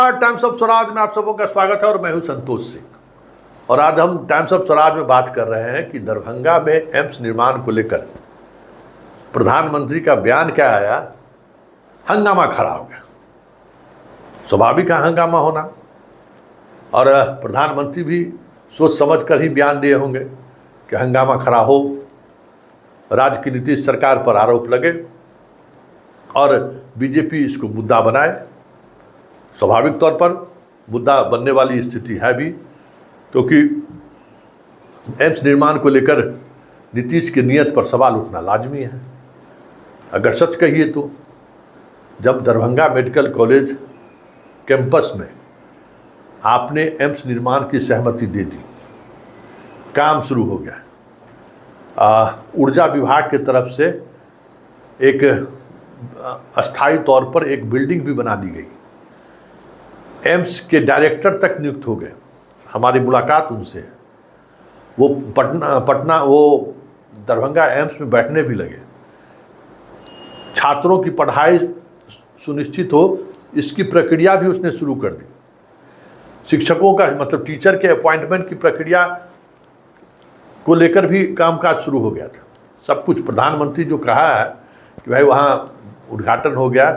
Times of Swaraj में आप सबों का स्वागत है और मैं हूं संतोष सिंह। और आज हम टाइम्स ऑफ स्वराज में बात कर रहे हैं कि दरभंगा में एम्स निर्माण को लेकर प्रधानमंत्री का बयान क्या आया, हंगामा खड़ा हो गया। स्वाभाविक है हंगामा होना, और प्रधानमंत्री भी सोच समझ कर ही बयान दिए होंगे कि हंगामा खड़ा हो, राज्य की नीतीश सरकार पर आरोप लगे और बीजेपी इसको मुद्दा बनाए। स्वाभाविक तौर पर मुद्दा बनने वाली स्थिति है भी, क्योंकि एम्स निर्माण को लेकर नीतीश की नीयत पर सवाल उठना लाजमी है। अगर सच कहिए तो जब दरभंगा मेडिकल कॉलेज कैंपस में आपने एम्स निर्माण की सहमति दे दी, काम शुरू हो गया, ऊर्जा विभाग की तरफ से एक अस्थायी तौर पर एक बिल्डिंग भी बना दी गई, एम्स के डायरेक्टर तक नियुक्त हो गए। हमारी मुलाकात उनसे, वो पटना वो दरभंगा एम्स में बैठने भी लगे। छात्रों की पढ़ाई सुनिश्चित हो, इसकी प्रक्रिया भी उसने शुरू कर दी। शिक्षकों का मतलब टीचर के अपॉइंटमेंट की प्रक्रिया को लेकर भी कामकाज शुरू हो गया था। सब कुछ प्रधानमंत्री जो कहा है कि भाई वहाँ उद्घाटन हो गया,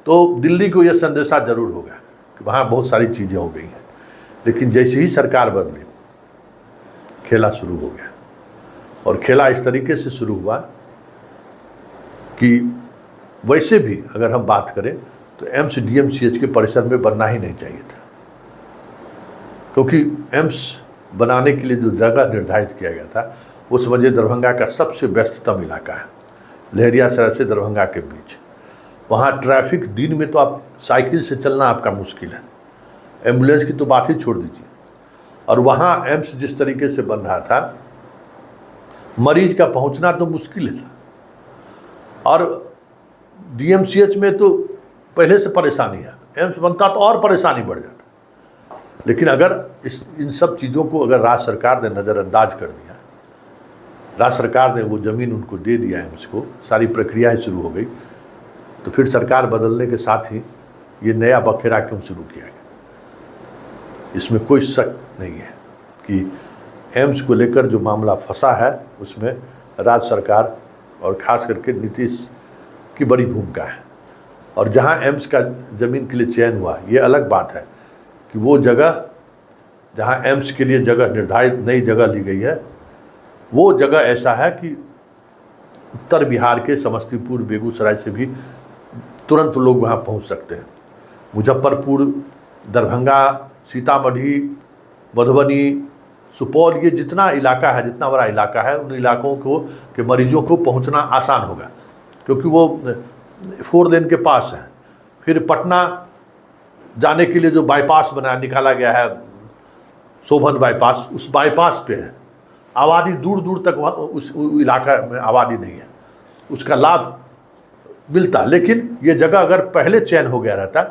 तो दिल्ली को यह संदेशा जरूर होगा कि वहाँ बहुत सारी चीज़ें हो गई हैं। लेकिन जैसे ही सरकार बदली, खेला शुरू हो गया। और खेला इस तरीके से शुरू हुआ कि वैसे भी अगर हम बात करें तो एम्स डीएमसीएच के परिसर में बनना ही नहीं चाहिए था, क्योंकि एम्स बनाने के लिए जो जगह निर्धारित किया गया था वो समझिए दरभंगा का सबसे व्यस्ततम इलाका है, लहरियासराय से दरभंगा के बीच। वहाँ ट्रैफिक, दिन में तो आप साइकिल से चलना आपका मुश्किल है, एम्बुलेंस की तो बात ही छोड़ दीजिए। और वहाँ एम्स जिस तरीके से बन रहा था, मरीज का पहुँचना तो मुश्किल था। और डीएमसीएच में तो पहले से परेशानी है, एम्स बनता तो और परेशानी बढ़ जाता। लेकिन अगर इन सब चीज़ों को अगर राज्य सरकार ने नज़रअंदाज कर दिया, राज्य सरकार ने वो ज़मीन उनको दे दिया एम्स को, सारी प्रक्रियाएँ शुरू हो गई, तो फिर सरकार बदलने के साथ ही ये नया बखेड़ा क्यों शुरू किया गया। इसमें कोई शक नहीं है कि एम्स को लेकर जो मामला फंसा है उसमें राज्य सरकार और ख़ास करके नीतीश की बड़ी भूमिका है। और जहां एम्स का ज़मीन के लिए चयन हुआ, ये अलग बात है कि वो जगह जहां एम्स के लिए जगह निर्धारित नई जगह ली गई है, वो जगह ऐसा है कि उत्तर बिहार के समस्तीपुर, बेगूसराय से भी तुरंत लोग वहाँ पहुँच सकते हैं। मुजफ्फरपुर, दरभंगा, सीतामढ़ी, मधुबनी, सुपौल, ये जितना इलाका है, जितना बड़ा इलाका है, उन इलाकों को के मरीजों को पहुँचना आसान होगा, क्योंकि वो 4 लेन के पास है। फिर पटना जाने के लिए जो बाईपास निकाला गया है, शोभन बाईपास, उस बाईपास पे है आबादी, दूर दूर तक वहाँ उस इलाका में आबादी नहीं है, उसका लाभ मिलता। लेकिन ये जगह अगर पहले चयन हो गया रहता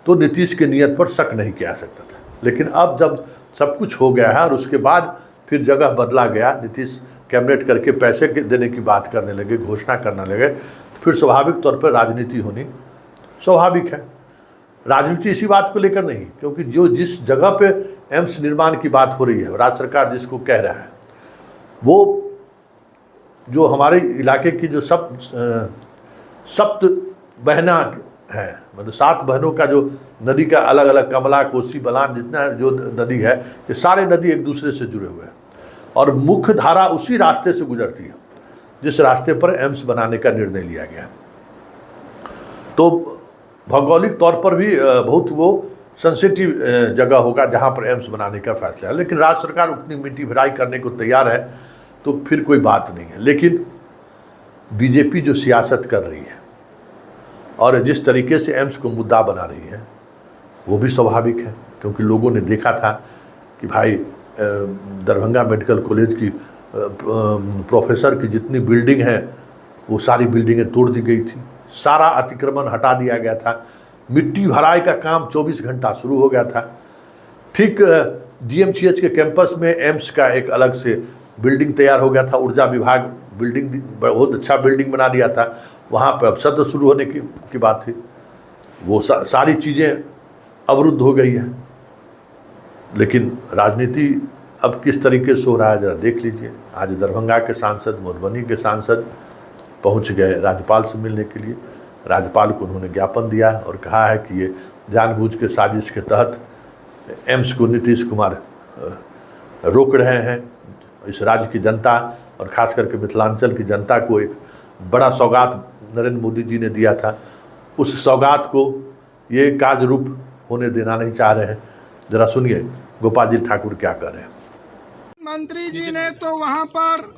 तो नीतीश की नीयत पर शक नहीं किया सकता था। लेकिन अब जब सब कुछ हो गया है और उसके बाद फिर जगह बदला गया, नीतीश कैबिनेट करके पैसे देने की बात करने लगे, घोषणा करने लगे, तो फिर स्वाभाविक तौर पर राजनीति होनी स्वाभाविक है। राजनीति इसी बात को लेकर नहीं, क्योंकि जो जिस जगह पे एम्स निर्माण की बात हो रही है, राज्य सरकार जिसको कह रहा है, वो जो हमारे इलाके की जो सप्त बहना है, मतलब 7 बहनों का जो नदी का अलग अलग, कमला, कोसी, बलान, जितना जो नदी है, ये सारे नदी एक दूसरे से जुड़े हुए हैं। और मुख्य धारा उसी रास्ते से गुजरती है जिस रास्ते पर एम्स बनाने का निर्णय लिया गया। तो भौगोलिक तौर पर भी बहुत वो सेंसिटिव जगह होगा जहाँ पर एम्स बनाने का फैसला है। लेकिन राज्य सरकार उतनी मिट्टी भराई करने को तैयार है, तो फिर कोई बात नहीं है। लेकिन बीजेपी जो सियासत कर रही है और जिस तरीके से एम्स को मुद्दा बना रही है, वो भी स्वाभाविक है, क्योंकि लोगों ने देखा था कि भाई दरभंगा मेडिकल कॉलेज की प्रोफेसर की जितनी बिल्डिंग है, वो सारी बिल्डिंगें तोड़ दी गई थी, सारा अतिक्रमण हटा दिया गया था, मिट्टी भराई का काम 24 घंटा शुरू हो गया था। ठीक डीएमसीएच के कैंपस में एम्स का एक अलग से बिल्डिंग तैयार हो गया था, ऊर्जा विभाग बिल्डिंग बहुत अच्छा बिल्डिंग बना दिया था, वहाँ पर अब सत्र शुरू होने की बात थी। वो सारी चीज़ें अवरुद्ध हो गई है। लेकिन राजनीति अब किस तरीके से हो रहा है जरा देख लीजिए। आज दरभंगा के सांसद, मधुबनी के सांसद पहुंच गए राज्यपाल से मिलने के लिए। राज्यपाल को उन्होंने ज्ञापन दिया और कहा है कि ये जानबूझ के साजिश के तहत एम्स को नीतीश कुमार रोक रहे हैं। इस राज्य की जनता और ख़ास करके मिथिलांचल की जनता को एक बड़ा सौगात नरेंद्र मोदी जी ने दिया था, उस सौगात को ये कार्य रूप होने देना नहीं चाह रहे हैं। जरा सुनिए गोपाल जी ठाकुर क्या कर रहे हैं। मंत्री जी ने तो वहां पर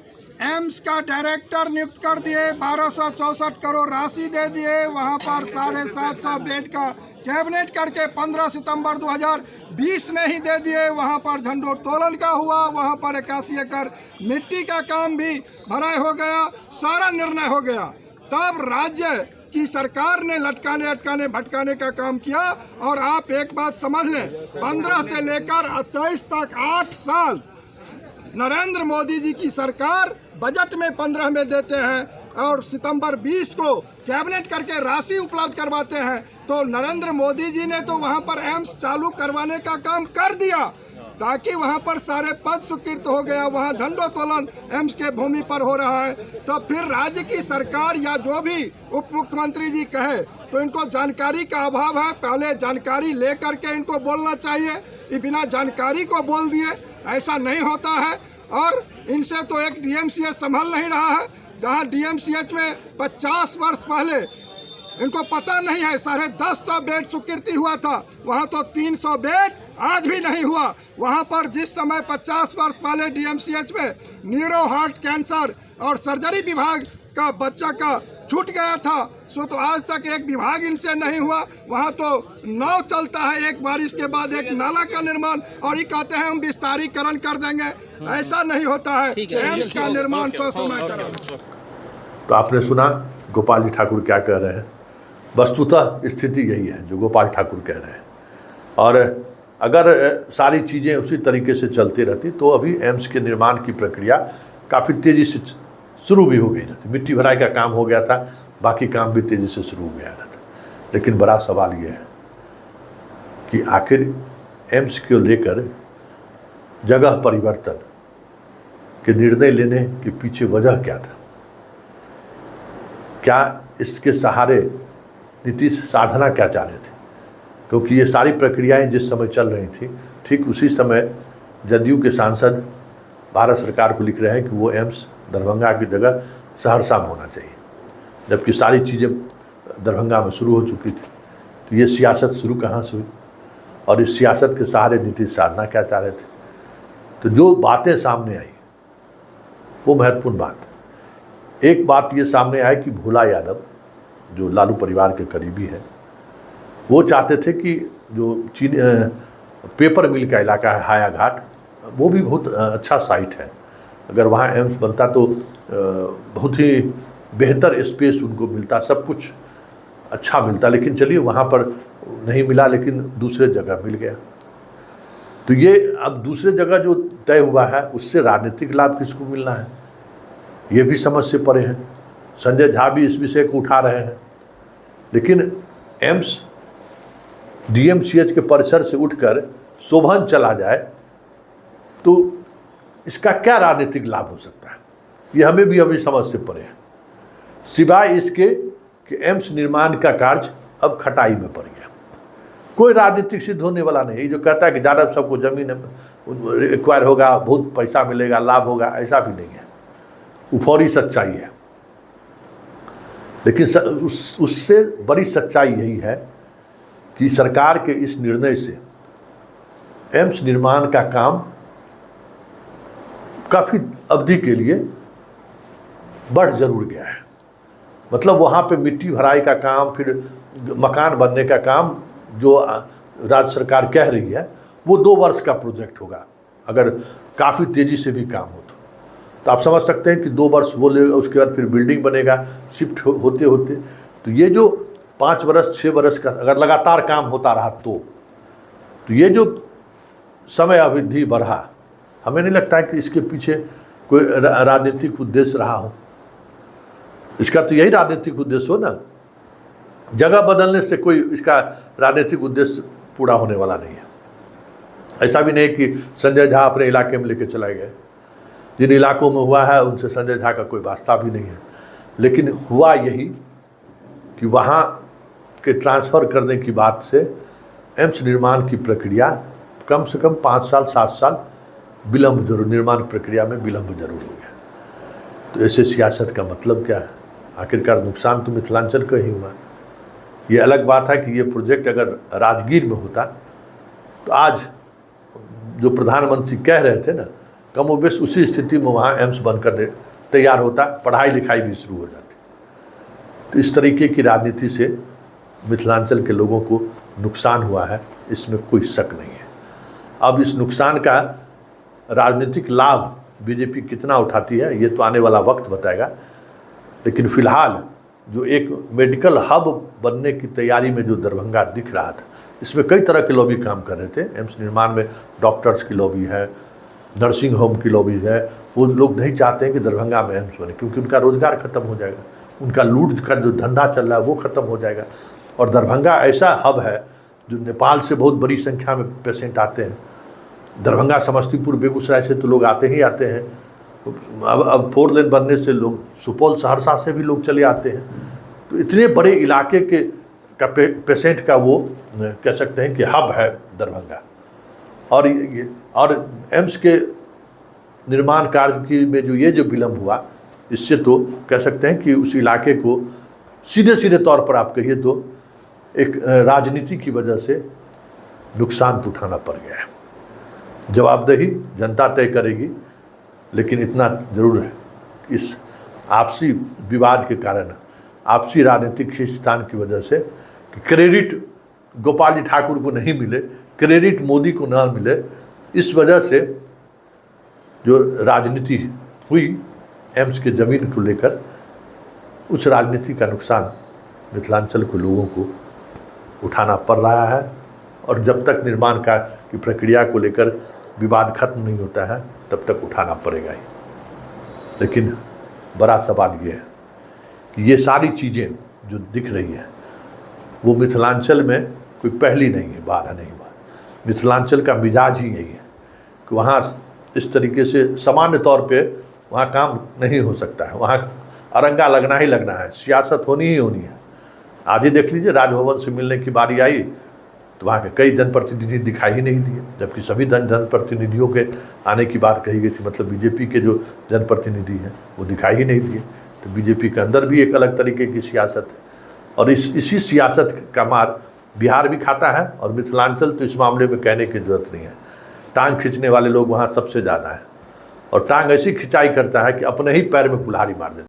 एम्स का डायरेक्टर नियुक्त कर दिए, 1264 करोड़ राशि दे दिए, वहां पर 750 बेड का कैबिनेट करके 15 सितंबर 2020 में ही दे दिए। वहां पर झंडोत्तोलन का हुआ, वहां पर 81 एकड़ मिट्टी का काम भी भराई हो गया, सारा निर्णय हो गया। तब राज्य की सरकार ने लटकाने अटकाने भटकाने का काम किया। और आप एक बात समझ लें, 15 से लेकर 23 तक 8 साल नरेंद्र मोदी जी की सरकार बजट में 15 में देते हैं और सितंबर 20 को कैबिनेट करके राशि उपलब्ध करवाते हैं। तो नरेंद्र मोदी जी ने तो वहां पर एम्स चालू करवाने का काम कर दिया ताकि वहां पर सारे पद स्वीकृत हो गया, वहां झंडोत्तोलन एम्स के भूमि पर हो रहा है। तो फिर राज्य की सरकार या जो भी उप मुख्यमंत्री जी कहे तो इनको जानकारी का अभाव है। पहले जानकारी लेकर के इनको बोलना चाहिए, ये बिना जानकारी को बोल दिए ऐसा नहीं होता है। और इनसे तो एक डीएमसीएच संभल नहीं रहा है, जहां डीएमसीएच में 50 वर्ष पहले इनको पता नहीं है 1050 बेड स्वीकृति हुआ था, वहां तो 300 बेड आज भी नहीं हुआ। वहां पर जिस समय 50 वर्ष पहले डीएमसीएच में न्यूरो हार्ट कैंसर और सर्जरी विभाग का बच्चा का छूट गया था, सो तो आज तक एक विभाग इनसे नहीं हुआ। वहाँ तो नाव चलता है, एक बारिश के बाद एक नाला का निर्माण, और ये कहते हैं हम विस्तारीकरण कर देंगे। ऐसा नहीं होता है, एम्स का निर्माण समय करें। तो आपने सुना गोपाल जी ठाकुर क्या कह रहे हैं। वस्तुतः स्थिति यही है जो गोपाल ठाकुर कह रहे हैं। और अगर सारी चीज़ें उसी तरीके से चलती रहती तो अभी एम्स के निर्माण की प्रक्रिया काफ़ी तेज़ी से शुरू भी हो गई रहती। मिट्टी भराई का काम हो गया था, बाकी काम भी तेज़ी से शुरू हो गया रहता। लेकिन बड़ा सवाल ये है कि आखिर एम्स को लेकर जगह परिवर्तन के निर्णय लेने के पीछे वजह क्या था? क्या इसके सहारे नीतीश साधना क्या चाह रहे थे? क्योंकि ये सारी प्रक्रियाएं जिस समय चल रही थी, ठीक उसी समय जदयू के सांसद भारत सरकार को लिख रहे हैं कि वो एम्स दरभंगा की जगह सहरसा में होना चाहिए, जबकि सारी चीज़ें दरभंगा में शुरू हो चुकी थी। तो ये सियासत शुरू कहाँ से हुई और इस सियासत के सहारे नीतीश साधना क्या चाह रहे थे? तो जो बातें सामने आई वो महत्वपूर्ण बात है। एक बात ये सामने आई कि भोला यादव जो लालू परिवार के करीबी है, वो चाहते थे कि जो पेपर मिल का इलाका है हायाघाट, वो भी बहुत अच्छा साइट है। अगर वहाँ एम्स बनता तो बहुत ही बेहतर स्पेस उनको मिलता, सब कुछ अच्छा मिलता। लेकिन चलिए वहाँ पर नहीं मिला, लेकिन दूसरे जगह मिल गया। तो ये अब दूसरे जगह जो तय हुआ है उससे राजनीतिक लाभ किसको मिलना है, ये भी समझ से परे है। संजय झा भी इस विषय को उठा रहे हैं। लेकिन एम्स डीएमसीएच के परिसर से उठकर सोभन चला जाए तो इसका क्या राजनीतिक लाभ हो सकता है, ये हमें भी अभी समझ से परे है। सिवाय इसके कि एम्स निर्माण का कार्य अब खटाई में पड़ गया, कोई राजनीतिक सिद्ध होने वाला नहीं। जो कहता है कि ज़्यादा सबको ज़मीन एक्वायर होगा, बहुत पैसा मिलेगा, लाभ होगा, ऐसा भी नहीं है, उफौरी सच्चाई है। लेकिन उससे बड़ी सच्चाई यही है कि सरकार के इस निर्णय से एम्स निर्माण का काम काफ़ी अवधि के लिए बढ़ जरूर गया है। मतलब वहाँ पे मिट्टी भराई का काम, फिर मकान बनने का काम जो राज्य सरकार कह रही है वो 2 वर्ष का प्रोजेक्ट होगा, अगर काफ़ी तेज़ी से भी काम हो तो आप समझ सकते हैं कि 2 वर्ष वो लेगा, उसके बाद फिर बिल्डिंग बनेगा, शिफ्ट होते होते। तो ये जो 5 वर्ष 6 वर्ष का अगर लगातार काम होता रहा तो ये जो समय अवधि बढ़ा, हमें नहीं लगता है कि इसके पीछे कोई राजनीतिक उद्देश्य रहा हो। इसका तो यही राजनीतिक उद्देश्य हो ना, जगह बदलने से कोई इसका राजनीतिक उद्देश्य पूरा होने वाला नहीं है। ऐसा भी नहीं कि संजय झा अपने इलाके में लेके चलाए गए, जिन इलाकों में हुआ है उनसे संजय झा का कोई वास्ता भी नहीं है। लेकिन हुआ यही कि वहाँ के ट्रांसफ़र करने की बात से एम्स निर्माण की प्रक्रिया कम से कम 5 साल 7 साल विलम्ब जरूर, निर्माण प्रक्रिया में विलम्ब जरूर हो गया। तो ऐसे सियासत का मतलब क्या है? आखिरकार नुकसान तो मिथिलांचल का ही हुआ। ये अलग बात है कि ये प्रोजेक्ट अगर राजगीर में होता तो आज जो प्रधानमंत्री कह रहे थे ना, कमोबेश उसी स्थिति में वहाँ एम्स बनकर तैयार होता, पढ़ाई लिखाई भी शुरू हो जाती। तो इस तरीके की राजनीति से मिथिलांचल के लोगों को नुकसान हुआ है, इसमें कोई शक नहीं है। अब इस नुकसान का राजनीतिक लाभ बीजेपी कितना उठाती है ये तो आने वाला वक्त बताएगा। लेकिन फिलहाल जो एक मेडिकल हब बनने की तैयारी में जो दरभंगा दिख रहा था, इसमें कई तरह के लॉबी काम कर रहे थे। एम्स निर्माण में डॉक्टर्स की लॉबी है, नर्सिंग होम की लॉबी है। वो लोग नहीं चाहते हैं कि दरभंगा में एम्स बने, क्योंकि उनका रोजगार खत्म हो जाएगा, उनका लूट का जो धंधा चल रहा है वो खत्म हो जाएगा। और दरभंगा ऐसा हब है जो नेपाल से बहुत बड़ी संख्या में पेशेंट आते हैं। दरभंगा, समस्तीपुर, बेगूसराय से तो लोग आते ही आते हैं। अब 4 लेन बनने से लोग सुपौल, सहरसा से भी लोग चले आते हैं। तो इतने बड़े इलाके के पेशेंट का वो कह सकते हैं कि हब है दरभंगा। और एम्स के निर्माण कार्य की में जो ये विलम्ब हुआ, इससे तो कह सकते हैं कि उस इलाके को सीधे सीधे तौर पर आप कहिए तो एक राजनीति की वजह से नुकसान तो उठाना पड़ गया है। जवाबदेही जनता तय करेगी, लेकिन इतना जरूर है कि इस आपसी विवाद के कारण, आपसी राजनीतिक खींचतान की वजह से कि क्रेडिट गोपाल जी ठाकुर को नहीं मिले, क्रेडिट मोदी को ना मिले, इस वजह से जो राजनीति हुई एम्स के ज़मीन को लेकर, उस राजनीति का नुकसान मिथिलांचल के लोगों को उठाना पड़ रहा है। और जब तक निर्माण कार्य की प्रक्रिया को लेकर विवाद खत्म नहीं होता है तब तक उठाना पड़ेगा ही। लेकिन बड़ा सवाल ये है कि ये सारी चीज़ें जो दिख रही हैं वो मिथिलांचल में कोई पहली नहीं है, बार नहीं हुआ। मिथिलांचल का मिजाज ही यही है कि वहाँ इस तरीके से सामान्य तौर पे वहाँ काम नहीं हो सकता है, वहाँ अरंगा लगना ही लगना है, सियासत होनी ही होनी है। आज ही देख लीजिए, राजभवन से मिलने की बारी आई तो वहाँ के कई जनप्रतिनिधि दिखाई ही नहीं दिए, जबकि सभी जनप्रतिनिधियों के आने की बात कही गई थी। मतलब बीजेपी के जो जनप्रतिनिधि हैं वो दिखाई ही नहीं दिए। तो बीजेपी के अंदर भी एक अलग तरीके की सियासत है, और इसी सियासत का मार बिहार भी खाता है। और मिथिलांचल तो इस मामले में कहने की जरूरत नहीं है, टांग खींचने वाले लोग वहाँ सबसे ज़्यादा हैं। और टांग ऐसी खिंचाई करता है कि अपने ही पैर में कुल्हाड़ी मार देता है।